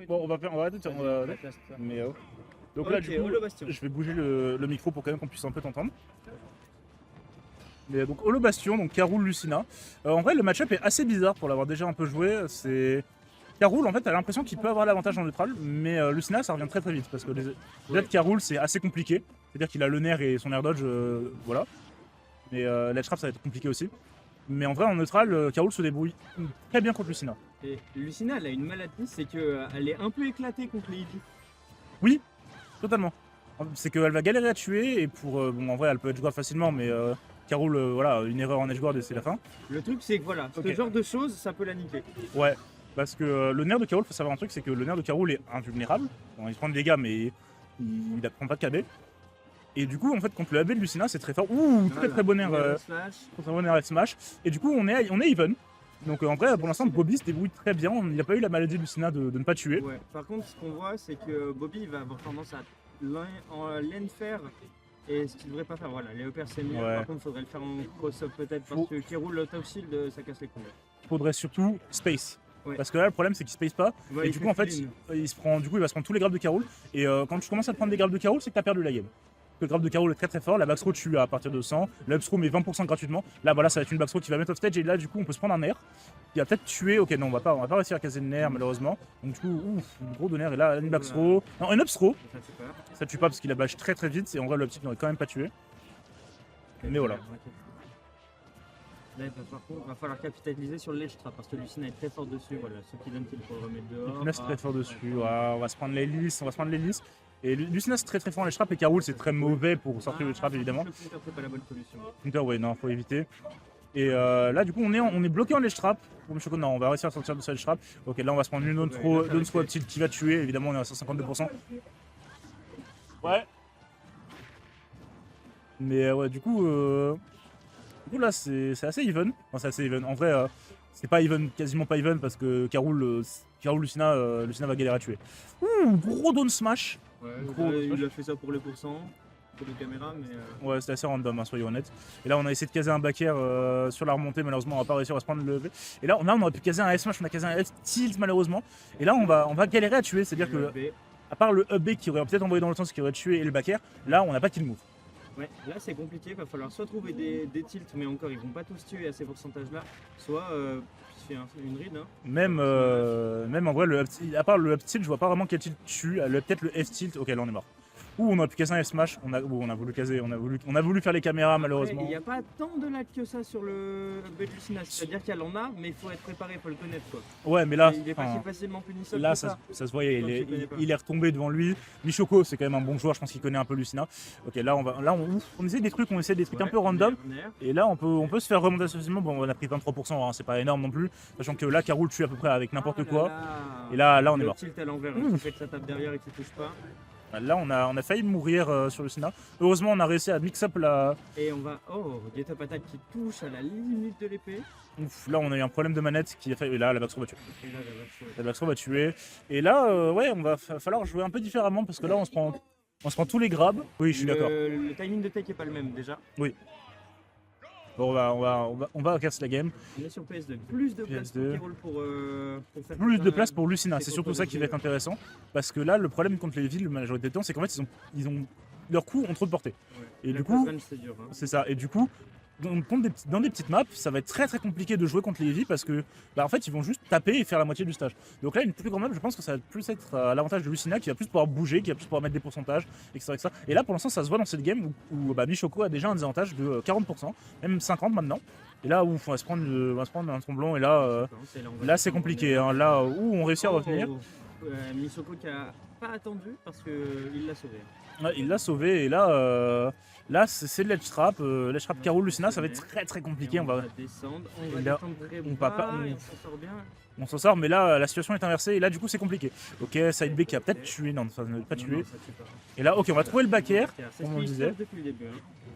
Bon, on va arrêter de faire. Mais donc là, du coup, je vais bouger le micro pour quand même qu'on puisse un peu t'entendre. Mais donc Holo Bastion, donc Caroul Lucina. En vrai, le match-up est assez bizarre pour l'avoir déjà un peu joué. C'est Caroul, en fait, t'as l'impression qu'il peut avoir l'avantage en neutral, mais Lucina, ça revient très très vite parce que déjà de Caroul, c'est assez compliqué. C'est-à-dire qu'il a le nerf et son air dodge, voilà. Mais l'edge trap, ça va être compliqué aussi. Mais en vrai, en neutral, Caroul se débrouille très bien contre Lucina. Et Lucina, elle a une maladie, c'est qu'elle est un peu éclatée contre les Eevee. Oui, totalement. C'est qu'elle va galérer à tuer et pour. Bon, en vrai, elle peut edgeguard facilement, mais Caroul, voilà, une erreur en edgeguard et c'est la fin. Le truc, c'est que voilà, ce genre de choses, ça peut la niquer. Ouais, parce que le nerf de Caroul, faut savoir un truc, c'est que le nerf de Caroul est invulnérable. Bon, il prend des dégâts, mais il ne prend pas de KB. Et du coup, en fait, contre le AB de Lucina, c'est très fort. Ouh, très très bon nerf. Très bon nerf smash. Et du coup, on est even. Donc en vrai, pour l'instant, Bobby se débrouille très bien. Il n'a pas eu la maladie de Lucina de ne pas tuer. Ouais. Par contre, ce qu'on voit, c'est que Bobby va avoir tendance à lane faire et ce qu'il devrait pas faire. Voilà, les EPR c'est mieux. Ouais. Par contre, il faudrait le faire en cross-up peut-être parce que qui roule le top shield, ça casse les couilles. Faudrait surtout space. Ouais. Parce que là, le problème, c'est qu'il space pas. Ouais, et du coup, en fait, il se prend, du coup, il va se prendre tous les grabs de Caroul. Et quand tu commences à te prendre des grabs de Caroul, c'est que tu as perdu la game. Le grab de Caroul est très très fort, la backthrow tue à partir de 100, le upthrow met 20% gratuitement. Là voilà, ça va être une backthrow qui va mettre off stage et là du coup on peut se prendre un nerf. Il va peut-être tuer, ok non on va pas réussir à caser le nerf malheureusement. Donc du coup, ouf, gros de nerf et là une backthrow. Non, une upthrow. Ça tue pas parce qu'il a bash très très vite et en vrai le petit n'aurait quand même pas tué. Mais voilà. Là, par contre, il va falloir capitaliser sur le ledge trap parce que Lucina est très fort dessus. Voilà, ceux qui donnent qu'il faut le remettre dehors. Lucina c'est très fort dessus, on va se prendre les lys, Et Lucina c'est très très fort en ledge trap et Caroul c'est très mauvais pour sortir le ledge trap évidemment. Le counter c'est pas la bonne solution. Counter ouais non faut éviter. Et là du coup on est bloqué en ledge trap. Bon Choco non on va réussir à sortir de ce ledge trap. Ok là on va se prendre une autre throw qui va tuer, évidemment on est à 152%. Ouais. Mais ouais du coup là c'est assez even. Enfin c'est assez even. En vrai c'est pas even, quasiment pas even parce que Caroul Lucina va galérer à tuer. Ouh gros down smash. Ouais, il a fait ça pour les pourcents, pour les caméras, mais. Ouais, c'était assez random, hein, soyons honnêtes. Et là, on a essayé de caser un back air sur la remontée, malheureusement, on va pas réussir à se prendre le lever. Et là, on aurait pu caser un S-Smash, on a casé un F-Tilt, malheureusement. Et là, on va galérer à tuer, c'est-à-dire que, à part le up B qui aurait peut-être envoyé dans le sens qui aurait tué et le back air, là, on n'a pas kill move. Ouais, là c'est compliqué, il va falloir soit trouver des tilts, mais encore ils vont pas tous tuer à ces pourcentages-là, soit faire une read. Hein. Même en vrai, à part le up tilt, je vois pas vraiment quel tilt tue. Peut-être le F tilt, ok, là on est mort. Ou on aurait pu caser un F-Smash, on a voulu caser, on a voulu faire les caméras malheureusement. Il n'y a pas tant de lag que ça sur le Lucina, c'est-à-dire qu'elle en a, mais il faut être préparé, il faut le connaître quoi. Ouais, mais là, il est pas si facilement punissable. Là, ça se voyait, il est retombé devant lui. Michoko, c'est quand même un bon joueur, je pense qu'il connaît un peu Lucina. Ok, là, on essaie des trucs, un peu random. Et là, on peut se faire remonter facilement. Bon, on a pris 23%, hein, c'est pas énorme non plus. Sachant que là, Caroul tue à peu près avec n'importe quoi. Et là, on est mort. Le tilt à l'envers, qui fait que ça tape derrière et que ça touche pas. Là, on a failli mourir sur Lucina. Heureusement, on a réussi à mix up la. Et on va. Oh, get up attack qui touche à la limite de l'épée. Ouf, là, on a eu un problème de manette qui a fait. Et là, la backthrow va tuer. La backthrow va tuer. Et là, ouais, on va falloir jouer un peu différemment parce que là, on se prend tous les grabs. Oui, je suis d'accord. Le timing de take est pas le même déjà. Oui. Bon, on va casser la game. On est sur PS2. Plus de place pour faire plus de place pour Lucina. C'est surtout ça qui va être intéressant. Parce que là, le problème contre les villes, la majorité du temps, c'est qu'en fait, ils ont leurs coups ont trop de portée. Ouais. Et du coup, c'est ça. Et du coup, dans des petites maps, ça va être très très compliqué de jouer contre les Eevee parce que en fait ils vont juste taper et faire la moitié du stage. Donc là une plus grande map, je pense que ça va plus être à l'avantage de Lucina qui va plus pouvoir bouger, qui va plus pouvoir mettre des pourcentages, etc. Et là pour l'instant ça se voit dans cette game où Michoko a déjà un désavantage de 40%, même 50% maintenant. Et là où on va se prendre un tromblon et là c'est compliqué. Hein. Là où on réussit à retenir. Michoko qui a pas attendu parce qu'il l'a sauvé. Ouais, il l'a sauvé et là c'est le ledge trap, Caroul Lucina, ça va être très très compliqué. On va descendre, s'en sort bien. On s'en sort, mais là la situation est inversée et là du coup c'est compliqué. Ok, side B qui a peut-être tué, non ça ne pas tué. Et là ok on va trouver le back air, comme on le disait.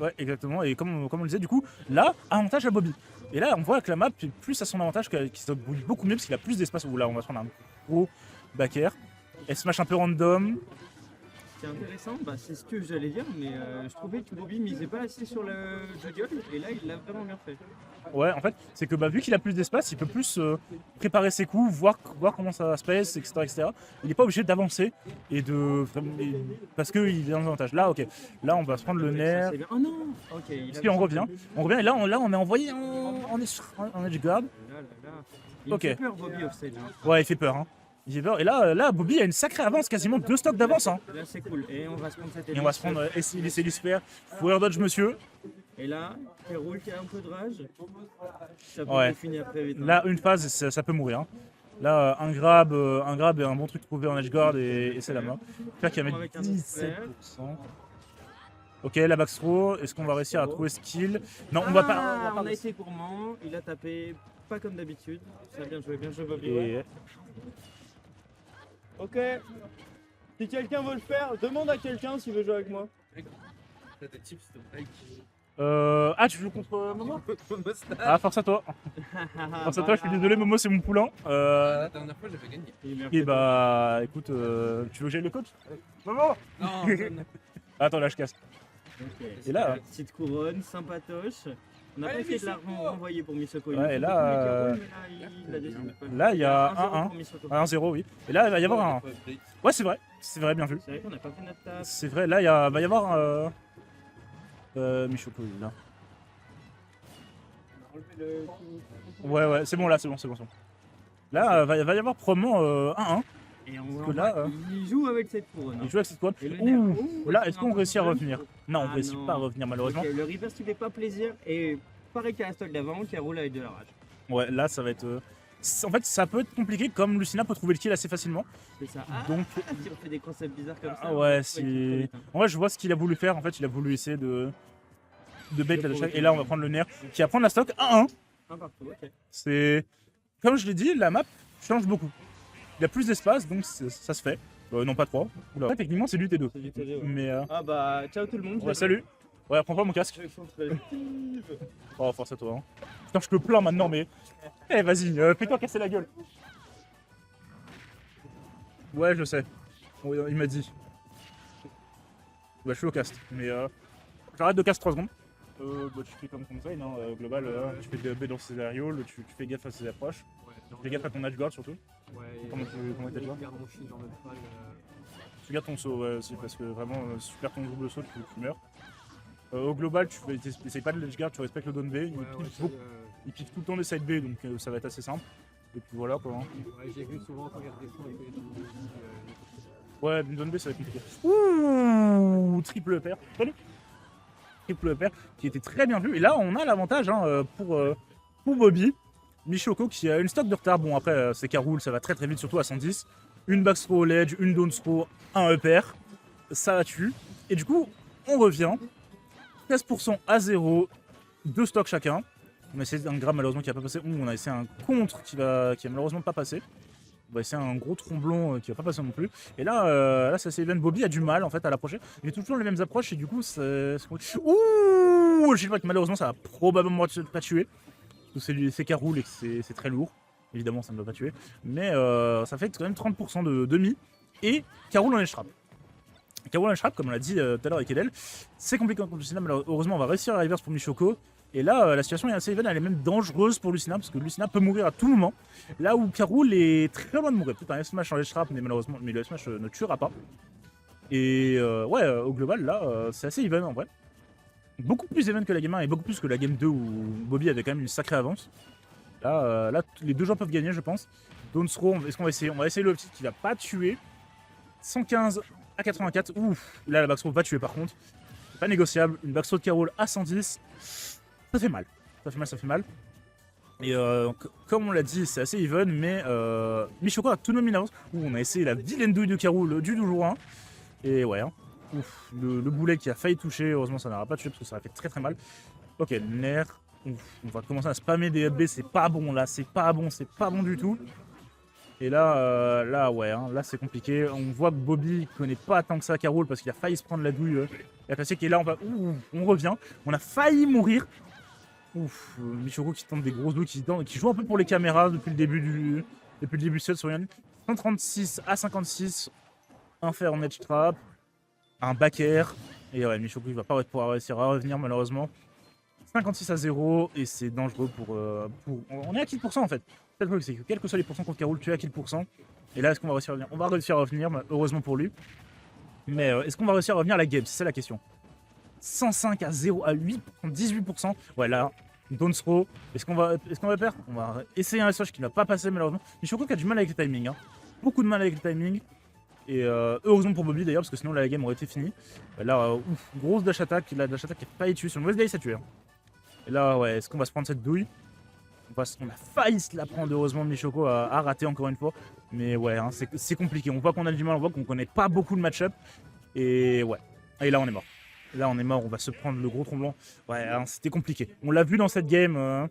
Ouais exactement, et comme on le disait du coup, là avantage à Bobby. Et là on voit que la map est plus à son avantage, qui se bouge beaucoup mieux parce qu'il a plus d'espace où là on va se prendre un gros back air. Elle smash un peu random. Ce qui est intéressant, bah, c'est ce que j'allais dire, mais je trouvais que Bobby misait pas assez sur le juggle, et là il l'a vraiment bien fait. Ouais, en fait, c'est que vu qu'il a plus d'espace, il peut plus préparer ses coups, voir comment ça se passe, etc., etc. Il n'est pas obligé d'avancer et parce qu'il est dans un avantage. Là, ok. Là, on va se prendre le nerf. C'est bien. Oh non. Ok. Parce qu'on revient. On revient et là, on est envoyé en edge guard. Là, là, là. Il Ok. fait peur, Bobby offstage. Hein. Ouais, il fait peur. Hein. Il fait peur. Et là, Bobby a une sacrée avance, quasiment 2 stocks d'avance. Hein. Là, c'est cool. Et on va se prendre cette Et on va se prendre laisser l'espère. Fourreur dodge, monsieur. Et là, K-Rool qui a un peu de rage. Ça peut Ouais. finir très vite. Hein. Là, une phase, ça peut mourir. Hein. Là, un grab et un bon truc trouvé en edge guard et c'est la main. J'espère qu'il va Avec mettre un 17%. Ok, la backthrow. Est-ce qu'on va réussir à trouver skill? Non, on va pas. On a été gourmand. Il a tapé pas comme d'habitude. Ça a bien joué Bobby. Et... Ok. Si quelqu'un veut le faire, demande à quelqu'un s'il veut jouer avec moi. Ah, tu joues contre Momo? Ah, force à toi. Force à toi, je suis désolé, Momo, c'est mon poulain. La dernière fois, j'avais gagné. Et bah, écoute, tu veux que j'aille le coach? Momo! Non, Attends, là, je casse. Ok. Et là, Petite couronne, sympatoche. On n'a pas Allez, essayé de la Misoko. renvoyer pour Misoko. Ouais, et là, il a décidé de pas le là, il y a faire. 1-1. pour Misoko. 1-0, oui. Et là, il va y avoir un. Ouais, c'est vrai, bien vu. C'est vrai qu'on n'a pas fait notre taf. C'est vrai, là, va y avoir un. Michoko, il est là. Ouais, c'est bon, là, c'est bon. Là, va y avoir probablement 1-1. Et que là, il joue avec cette couronne. Il joue avec cette couronne. Et le nerf. Ouh, là, est-ce qu'on réussit à un peu revenir? Non, on Ah réussit non. pas à revenir, malheureusement. Ok, le reverse qui fait pas plaisir. Et pareil qu'à la stock d'avant, qui roule avec de la rage. Ouais, là, ça va être. En fait, ça peut être compliqué, comme Lucina peut trouver le kill assez facilement. C'est ça. Ah, Donc, si on fait des concepts bizarres comme ça. ah on ouais, va trouver très si. vite, hein. En vrai, je vois ce qu'il a voulu faire. En fait, il a voulu essayer de bait la dash. Et là, on va prendre le nerf qui va prendre la stock 1-1. Un partout, ok. C'est. Comme je l'ai dit, la map change beaucoup. Il y a plus d'espace, donc ça se fait. Non, pas 3. Oula. Ouais, techniquement, c'est du T2. C'est du TD, ouais. Mais. Ah bah, ciao tout le monde. Ouais, salut. Ouais, prends pas mon casque. Oh, force à toi. Hein. Putain, je te plains maintenant, mais. Eh, vas-y, fais-toi casser la gueule. Ouais, je sais. Oui, il m'a dit. Ouais, je suis au cast. Mais j'arrête de cast 3 secondes. Bah, tu fais comme conseil, non global, tu fais des B dans le scénario, tu fais gaffe à ses approches. Tu fais gaffe à ton edge guard surtout. Ouais, Comment tu edge guard? garde mon shield en métal. Tu gardes ton saut, ouais, aussi, parce que vraiment, si tu perds ton double saut, tu meurs. Au global, tu n'essayes pas de l'edge guard, tu respectes le down B. Il pique tout le temps les side B, donc ça va être assez simple. Et puis voilà quoi. Hein. Ouais, j'ai vu souvent quand il redescend et que Ouais, une zone B, ça va être compliqué. Ouh, triple pair. Salut. Triple pair qui était très bien vu. Et là, on a l'avantage hein, pour Bobby. Michoko qui a une stock de retard. Bon, après, c'est K-Rool, ça va très vite, surtout à 110. Une backthrow au ledge, une down throw, un upper. Ça la tue. Et du coup, on revient. 13% à 0. 2 stocks chacun. On a essayé un grab malheureusement qui va pas passer. On a essayé un contre qui va malheureusement pas passer. On va essayer un gros tromblon qui va pas passer non plus. Et là, ça c'est even. Bobby a du mal en fait à l'approcher. Il a toujours les mêmes approches et du coup c'est. Ouh, le shieldback malheureusement ça va probablement pas tuer. Parce que c'est K-Rool et que c'est très lourd. Évidemment ça ne va pas tuer. Mais ça fait quand même 30% de demi. Et K-Rool en edge trap. K-Rool en edge trap, comme on l'a dit tout à l'heure avec Edel, c'est compliqué contre Lucina. Mais heureusement on va réussir à reverse pour Michoko. Et là, la situation est assez even, elle est même dangereuse pour Lucina, parce que Lucina peut mourir à tout moment. Là où K-Rool est très loin de mourir. Peut-être un F-Smash en edge trap, mais malheureusement, le F-Smash ne tuera pas. Et ouais, au global, là, c'est assez even en vrai. Beaucoup plus even que la game 1 et beaucoup plus que la game 2 où Bobby avait quand même une sacrée avance. Là les deux joueurs peuvent gagner, je pense. Down throw, est-ce qu'on va essayer? On va essayer le petit qui va pas tuer. 115 à 84. Ouf, là, la backthrow va tuer par contre. C'est pas négociable. Une backthrow de K-Rool à 110. Ça fait mal. Ça fait mal. Et comme on l'a dit, c'est assez even, mais Michoko a tout de même une avance. On a essayé la vilaine douille de K-Rool du jour 1. Et ouais, hein. Ouf, le boulet qui a failli toucher, heureusement ça n'aura pas tué parce que ça a fait très mal. Ok, nerf. Ouf, on va commencer à spammer des B, c'est pas bon là, c'est pas bon du tout. Et là ouais, hein, là c'est compliqué. On voit que Bobby connaît pas tant que ça K-Rool parce qu'il a failli se prendre la douille. La classique, et là on revient. On a failli mourir. Ouf, Michoko qui tente des grosses douilles, qui joue un peu pour les caméras depuis le début du set sur Yann. 136 à 56, un fer en edge trap. un back air. Et ouais, Michoku il va pas pouvoir réussir à revenir malheureusement. 56-0 et c'est dangereux pour... On est à kill % en fait. C'est le truc, c'est que quels que soient les pourcents contre Carole, tu es à kill %. Et là, est-ce qu'on va réussir à revenir? On va réussir à revenir, heureusement pour lui. Mais est-ce qu'on va réussir à revenir à la game? C'est ça la question. 105 à 0 à 8, 18%. Ouais, là, don't throw. Est-ce qu'on va perdre? On va essayer un SH qui ne va pas passer malheureusement. Michoku qui a du mal avec le timing. Hein. Beaucoup de mal avec le timing. Et heureusement pour Bobby d'ailleurs, parce que sinon la game aurait été finie. Là, grosse dash attack. La dash attack qui a failli tuer. Sur le West Day, ça tué. Hein. Et là, ouais, est-ce qu'on va se prendre cette douille? On a failli se la prendre, heureusement Michoku a raté encore une fois. Mais ouais, hein, c'est compliqué. On voit qu'on a du mal, on voit qu'on connaît pas beaucoup de match-up. Et ouais. Et là, on est mort. Là, on est mort, on va se prendre le gros tremblant. Ouais, hein, c'était compliqué. On l'a vu dans cette game.